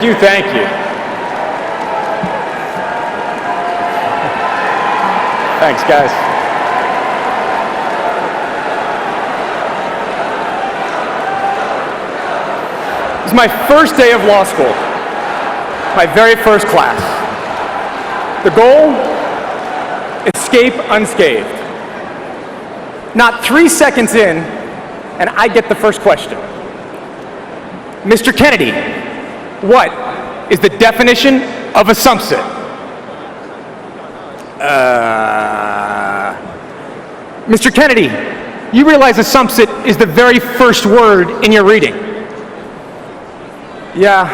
Thank you. Thanks, guys. This is my first day of law school, my very first class. The goal? Escape unscathed. Not 3 seconds in, and I get the first question. Mr. Kennedy, what is the definition of assumpsit? Mr. Kennedy, you realize assumpsit is the very first word in your reading. Yeah,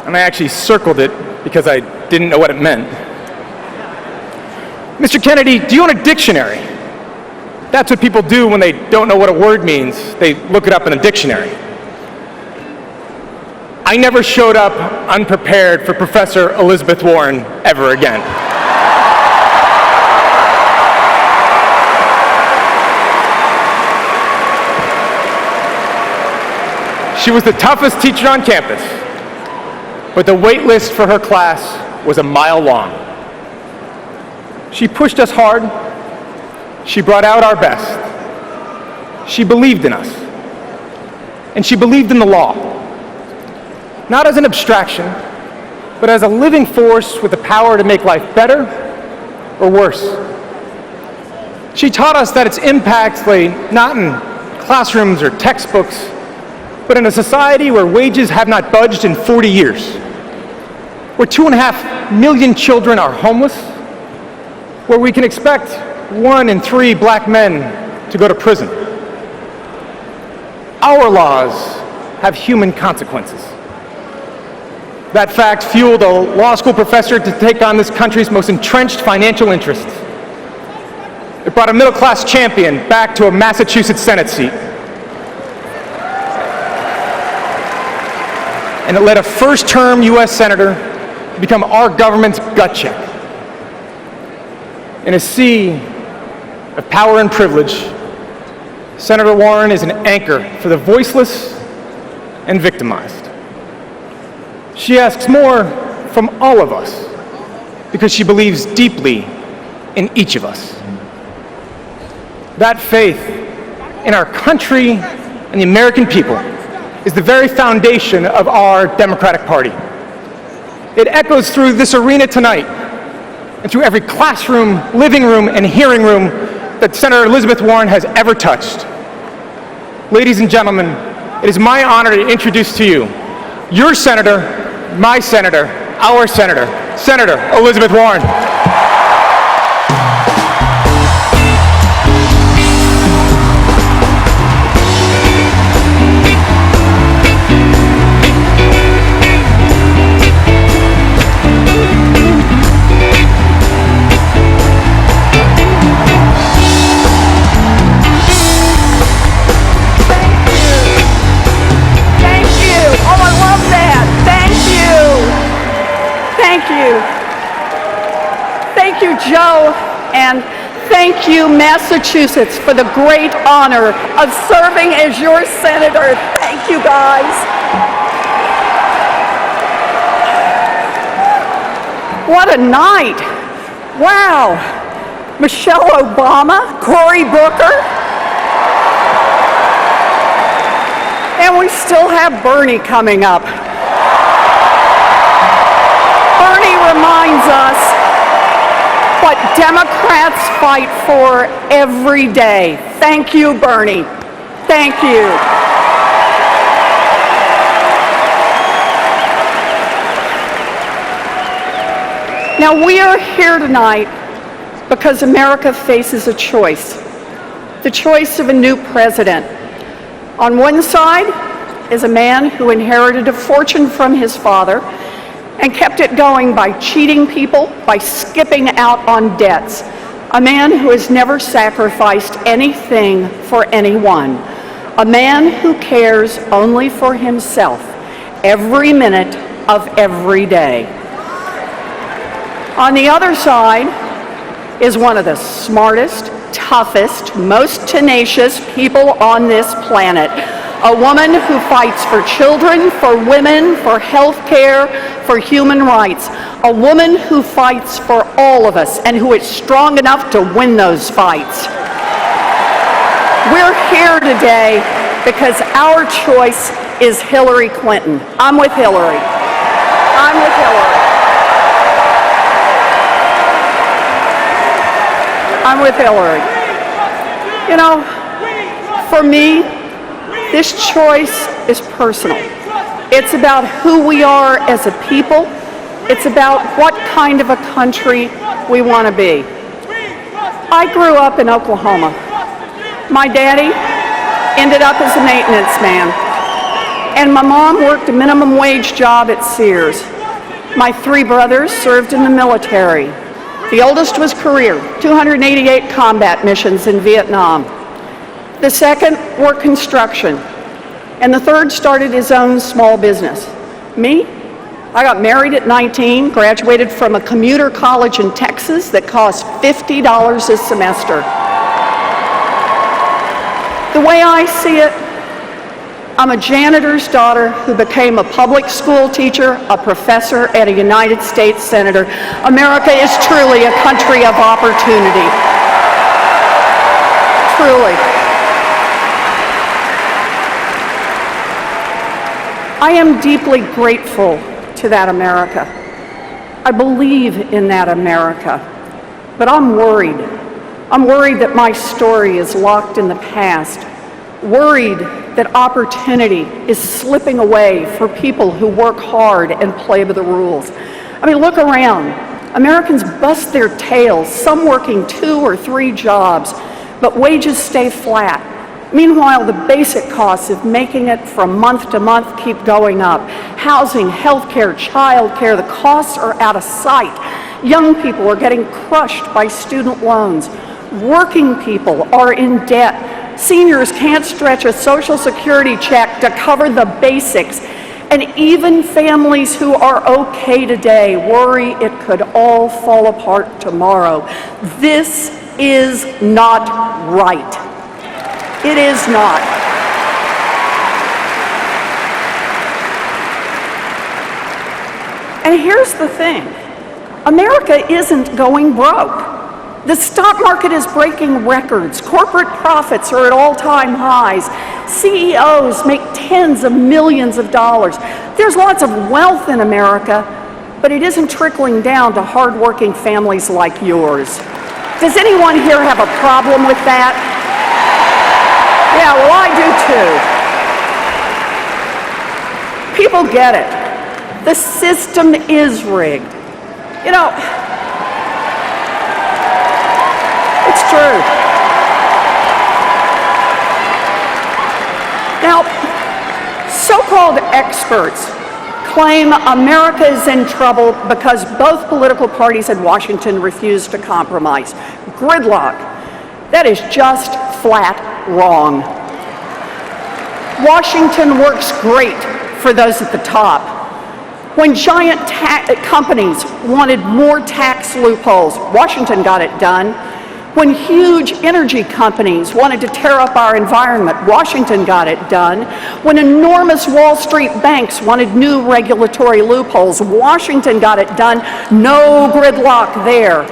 and I actually circled it because I didn't know what it meant. Mr. Kennedy, do you own a dictionary? That's what people do when they don't know what a word means. They look it up in a dictionary. I never showed up unprepared for Professor Elizabeth Warren ever again. She was the toughest teacher on campus, but the wait list for her class was a mile long. She pushed us hard. She brought out our best. She believed in us. And she believed in the law. Not as an abstraction, but as a living force with the power to make life better or worse. She taught us that its impacts lay not in classrooms or textbooks, but in a society where wages have not budged in 40 years, where 2.5 million children are homeless, where we can expect 1 in 3 black men to go to prison. Our laws have human consequences. That fact fueled a law school professor to take on this country's most entrenched financial interests. It brought a middle-class champion back to a Massachusetts Senate seat. And it let a first-term U.S. senator become our government's gut check. In a sea of power and privilege, Senator Warren is an anchor for the voiceless and victimized. She asks more from all of us because she believes deeply in each of us. That faith in our country and the American people is the very foundation of our Democratic Party. It echoes through this arena tonight and through every classroom, living room, and hearing room that Senator Elizabeth Warren has ever touched. Ladies and gentlemen, it is my honor to introduce to you your senator, my senator, our senator, Senator Elizabeth Warren. Thank you, Joe, and thank you, Massachusetts, for the great honor of serving as your senator. Thank you, guys. What a night. Wow. Michelle Obama, Cory Booker, and we still have Bernie coming up. Bernie reminds us what Democrats fight for every day. Thank you, Bernie. Thank you. Now, we are here tonight because America faces a choice, the choice of a new president. On one side is a man who inherited a fortune from his father and kept it going by cheating people, by skipping out on debts. A man who has never sacrificed anything for anyone. A man who cares only for himself every minute of every day. On the other side is one of the smartest, toughest, most tenacious people on this planet. A woman who fights for children, for women, for health care, for human rights. A woman who fights for all of us and who is strong enough to win those fights. We're here today because our choice is Hillary Clinton. I'm with Hillary. I'm with Hillary. I'm with Hillary. You know, for me, this choice is personal. It's about who we are as a people. It's about what kind of a country we want to be. I grew up in Oklahoma. My daddy ended up as a maintenance man, and my mom worked a minimum wage job at Sears. My 3 brothers served in the military. The oldest was career, 288 combat missions in Vietnam. The second worked construction, and the third started his own small business. Me? I got married at 19, graduated from a commuter college in Texas that cost $50 a semester. The way I see it, I'm a janitor's daughter who became a public school teacher, a professor, and a United States Senator. America is truly a country of opportunity. Truly. I am deeply grateful to that America. I believe in that America, but I'm worried. I'm worried that my story is locked in the past, worried that opportunity is slipping away for people who work hard and play by the rules. I mean, look around. Americans bust their tails, some working 2 or 3 jobs, but wages stay flat. Meanwhile, the basic costs of making it from month to month keep going up. Housing, healthcare, childcare, the costs are out of sight. Young people are getting crushed by student loans. Working people are in debt. Seniors can't stretch a Social Security check to cover the basics. And even families who are okay today worry it could all fall apart tomorrow. This is not right. It is not. And here's the thing. America isn't going broke. The stock market is breaking records. Corporate profits are at all-time highs. CEOs make tens of millions of dollars. There's lots of wealth in America, but it isn't trickling down to hardworking families like yours. Does anyone here have a problem with that? Yeah, well, I do too. People get it. The system is rigged. You know, it's true. Now, so-called experts claim America is in trouble because both political parties in Washington refuse to compromise. Gridlock. That is just flat wrong. Washington works great for those at the top. When giant companies wanted more tax loopholes, Washington got it done. When huge energy companies wanted to tear up our environment, Washington got it done. When enormous Wall Street banks wanted new regulatory loopholes, Washington got it done. No gridlock there.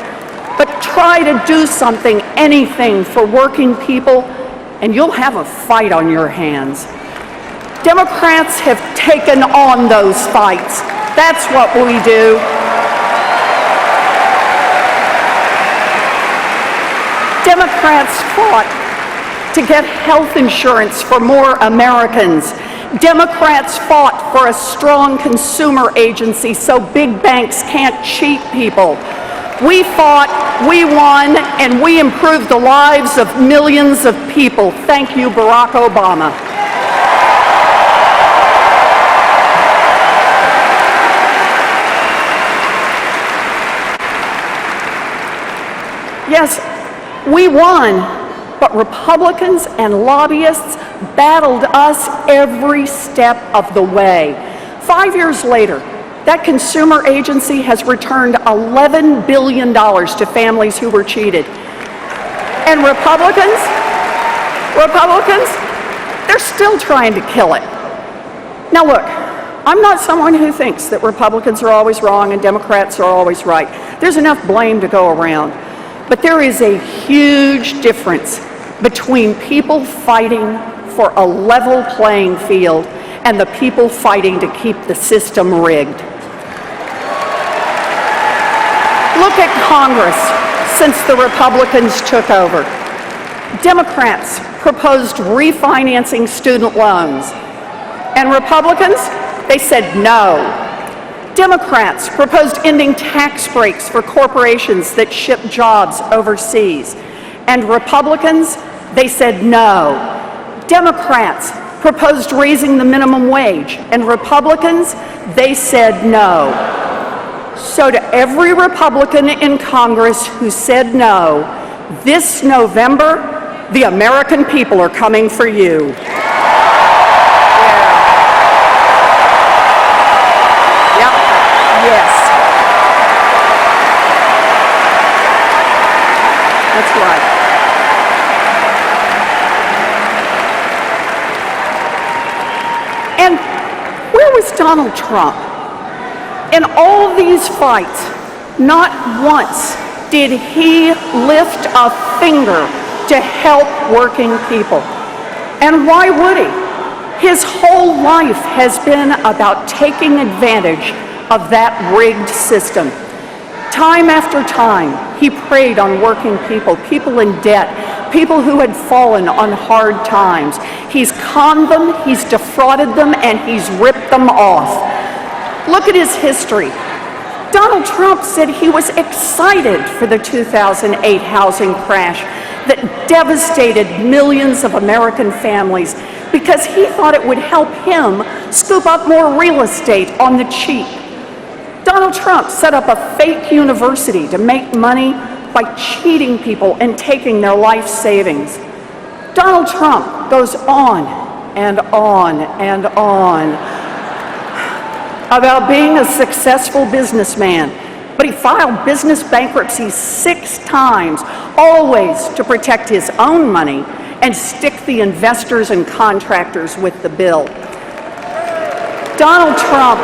But try to do something, anything for working people, and you'll have a fight on your hands. Democrats have taken on those fights. That's what we do. Democrats fought to get health insurance for more Americans. Democrats fought for a strong consumer agency so big banks can't cheat people. We fought, we won, and we improved the lives of millions of people. Thank you, Barack Obama. Yes, we won, but Republicans and lobbyists battled us every step of the way. 5 years later, that consumer agency has returned $11 billion to families who were cheated. And Republicans, They're still trying to kill it. Now look, I'm not someone who thinks that Republicans are always wrong and Democrats are always right. There's enough blame to go around. But there is a huge difference between people fighting for a level playing field and the people fighting to keep the system rigged. Look at Congress since the Republicans took over. Democrats proposed refinancing student loans, and Republicans, they said no. Democrats proposed ending tax breaks for corporations that ship jobs overseas, and Republicans, they said no. Democrats proposed raising the minimum wage, and Republicans, they said no. So to every Republican in Congress who said no, this November, the American people are coming for you. Yes. That's right. And where was Donald Trump? In all these fights, not once did he lift a finger to help working people. And why would he? His whole life has been about taking advantage of that rigged system. Time after time, he preyed on working people, people in debt, people who had fallen on hard times. He's conned them, he's defrauded them, and he's ripped them off. Look at his history. Donald Trump said he was excited for the 2008 housing crash that devastated millions of American families because he thought it would help him scoop up more real estate on the cheap. Donald Trump set up a fake university to make money by cheating people and taking their life savings. Donald Trump goes on and on and on about being a successful businessman, but he filed business bankruptcy 6 times, always to protect his own money and stick the investors and contractors with the bill. Donald Trump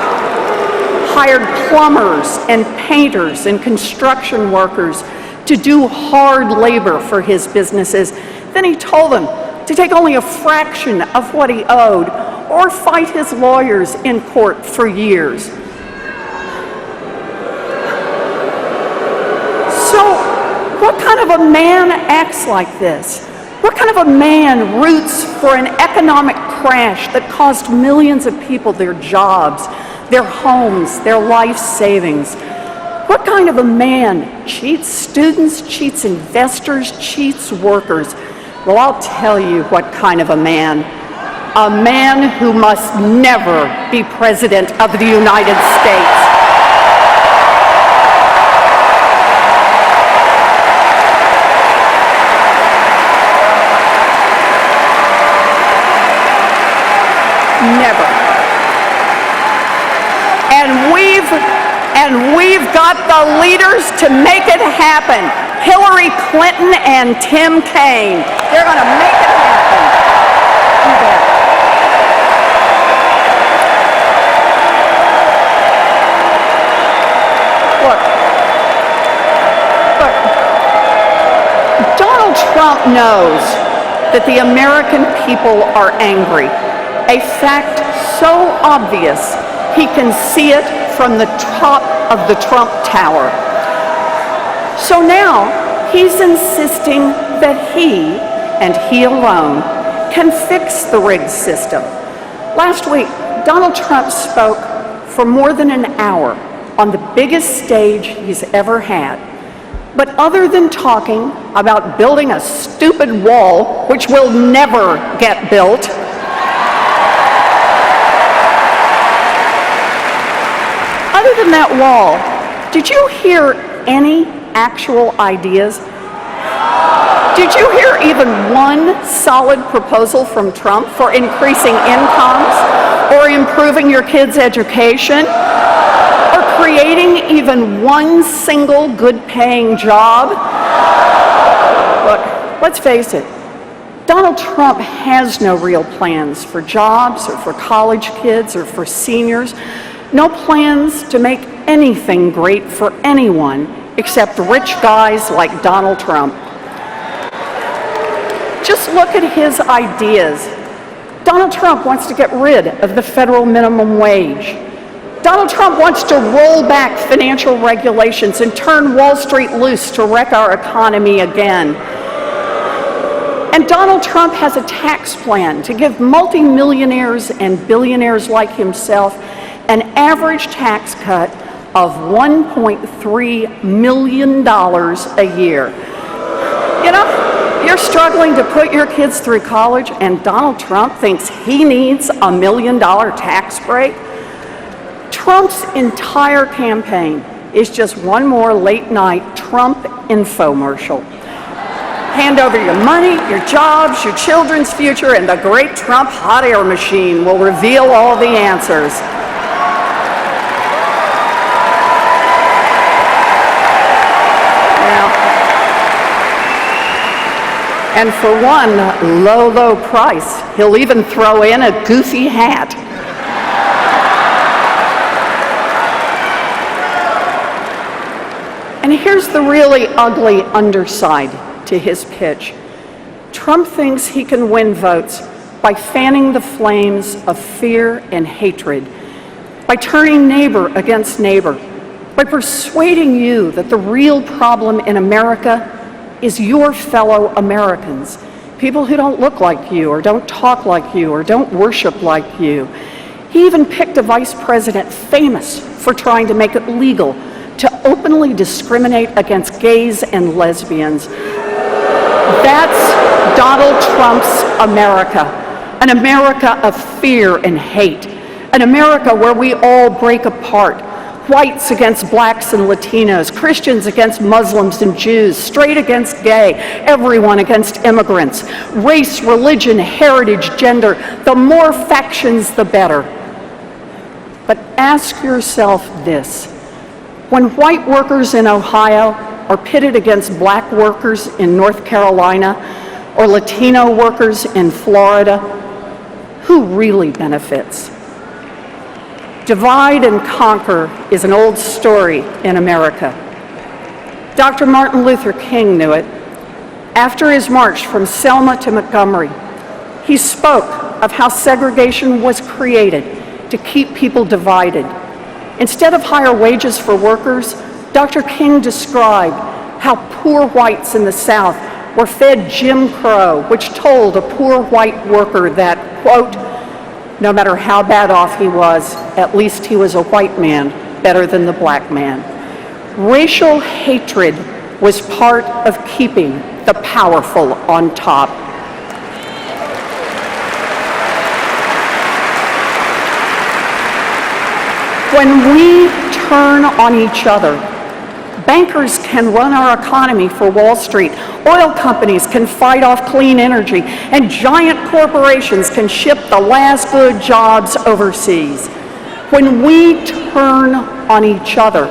hired plumbers and painters and construction workers to do hard labor for his businesses. Then he told them to take only a fraction of what he owed or fight his lawyers in court for years. So, what kind of a man acts like this? What kind of a man roots for an economic crash that cost millions of people their jobs, their homes, their life savings? What kind of a man cheats students, cheats investors, cheats workers? Well, I'll tell you what kind of a man. A man who must never be President of the United States. Never. And we've got the leaders to make it happen. Hillary Clinton and Tim Kaine. They're going to make it happen. You bet. Look, Donald Trump knows that the American people are angry. A fact so obvious he can see it from the top of the Trump Tower. So now he's insisting that he, and he alone, can fix the rigged system. Last week, Donald Trump spoke for more than an hour on the biggest stage he's ever had. But other than talking about building a stupid wall, which will never get built, other than that wall, did you hear any actual ideas? Did you hear even one solid proposal from Trump for increasing incomes, or improving your kids' education, or creating even one single good-paying job? Look, let's face it, Donald Trump has no real plans for jobs or for college kids or for seniors. No plans to make anything great for anyone except rich guys like Donald Trump. Just look at his ideas. Donald Trump wants to get rid of the federal minimum wage. Donald Trump wants to roll back financial regulations and turn Wall Street loose to wreck our economy again. And Donald Trump has a tax plan to give multimillionaires and billionaires like himself an average tax cut of $1.3 million a year. You know, you're struggling to put your kids through college, and Donald Trump thinks he needs a $1 million tax break? Trump's entire campaign is just one more late-night Trump infomercial. Hand over your money, your jobs, your children's future, and the great Trump hot air machine will reveal all the answers. And for one low, low price, he'll even throw in a goofy hat. And here's the really ugly underside to his pitch. Trump thinks he can win votes by fanning the flames of fear and hatred, by turning neighbor against neighbor, by persuading you that the real problem in America is your fellow Americans, people who don't look like you or don't talk like you or don't worship like you. He even picked a vice president famous for trying to make it legal to openly discriminate against gays and lesbians. That's Donald Trump's America, an America of fear and hate, an America where we all break apart. Whites against blacks and Latinos, Christians against Muslims and Jews, straight against gay, everyone against immigrants, race, religion, heritage, gender. The more factions, the better. But ask yourself this. When white workers in Ohio are pitted against black workers in North Carolina or Latino workers in Florida, who really benefits? Divide and conquer is an old story in America. Dr. Martin Luther King knew it. After his march from Selma to Montgomery, he spoke of how segregation was created to keep people divided. Instead of higher wages for workers, Dr. King described how poor whites in the South were fed Jim Crow, which told a poor white worker that, quote, no matter how bad off he was, at least he was a white man, better than the black man. Racial hatred was part of keeping the powerful on top. When we turn on each other, bankers can run our economy for Wall Street, oil companies can fight off clean energy, and giant corporations can ship the last good jobs overseas. When we turn on each other,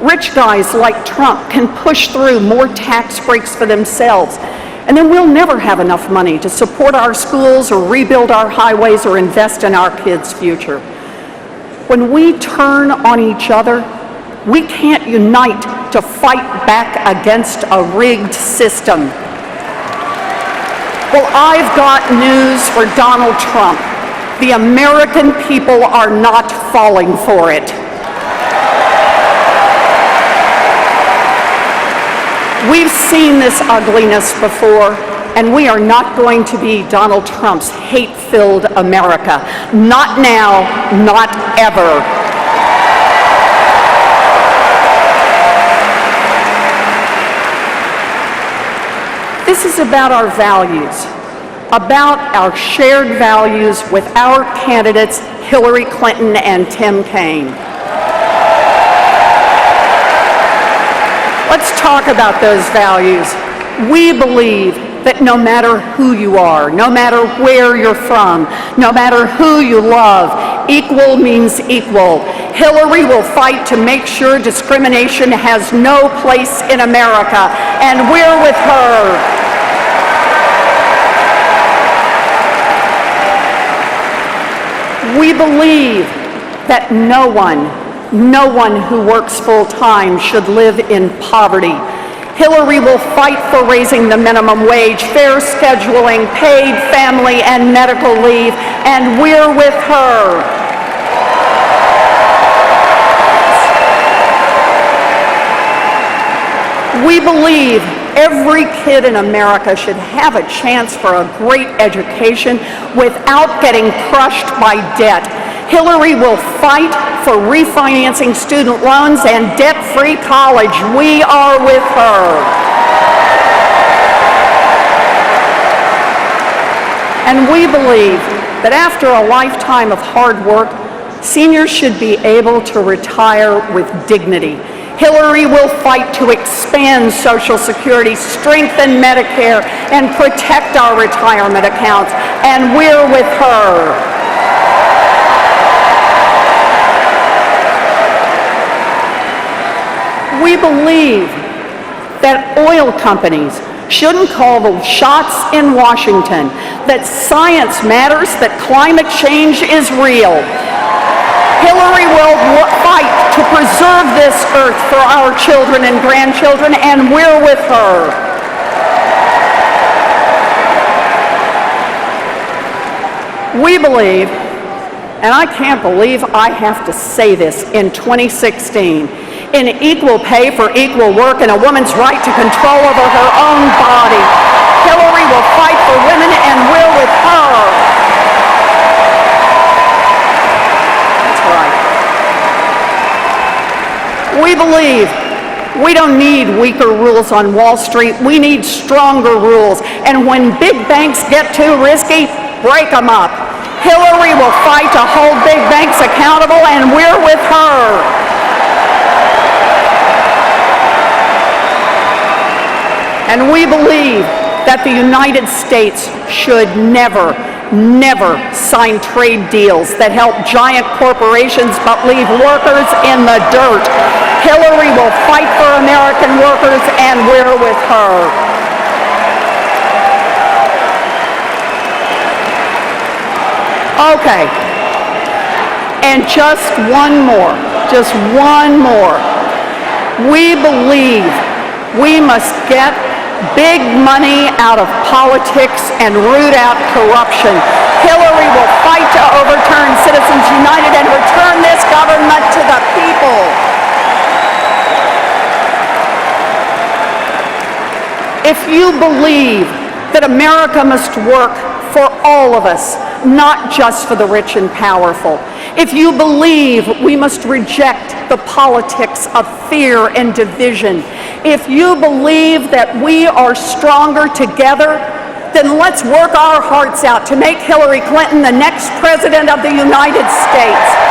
rich guys like Trump can push through more tax breaks for themselves, and then we'll never have enough money to support our schools or rebuild our highways or invest in our kids' future. When we turn on each other, we can't unite to fight back against a rigged system. Well, I've got news for Donald Trump. The American people are not falling for it. We've seen this ugliness before, and we are not going to be Donald Trump's hate-filled America. Not now, not ever. This is about our values, about our shared values with our candidates, Hillary Clinton and Tim Kaine. Let's talk about those values. We believe that no matter who you are, no matter where you're from, no matter who you love, equal means equal. Hillary will fight to make sure discrimination has no place in America, and we're with her. We believe that no one who works full-time should live in poverty. Hillary will fight for raising the minimum wage, fair scheduling, paid family and medical leave, and we're with her. We believe every kid in America should have a chance for a great education without getting crushed by debt. Hillary will fight for refinancing student loans and debt-free college. We are with her. And we believe that after a lifetime of hard work, seniors should be able to retire with dignity. Hillary will fight to expand Social Security, strengthen Medicare, and protect our retirement accounts. And we're with her. We believe that oil companies shouldn't call the shots in Washington, that science matters, that climate change is real. Hillary will fight to preserve this earth for our children and grandchildren, and we're with her. We believe, and I can't believe I have to say this in 2016, in equal pay for equal work and a woman's right to control over her own body. Hillary will fight for women, and we're with her. That's right. We believe we don't need weaker rules on Wall Street. We need stronger rules. And when big banks get too risky, break them up. Hillary will fight to hold big banks accountable, and we're with her. And we believe that the United States should never sign trade deals that help giant corporations but leave workers in the dirt. Hillary will fight for American workers, and we're with her. Okay. And just one more. We believe we must get big money out of politics and root out corruption. Hillary will fight to overturn Citizens United and return this government to the people. If you believe that America must work for all of us, not just for the rich and powerful, if you believe we must reject the politics of fear and division, if you believe that we are stronger together, then let's work our hearts out to make Hillary Clinton the next President of the United States.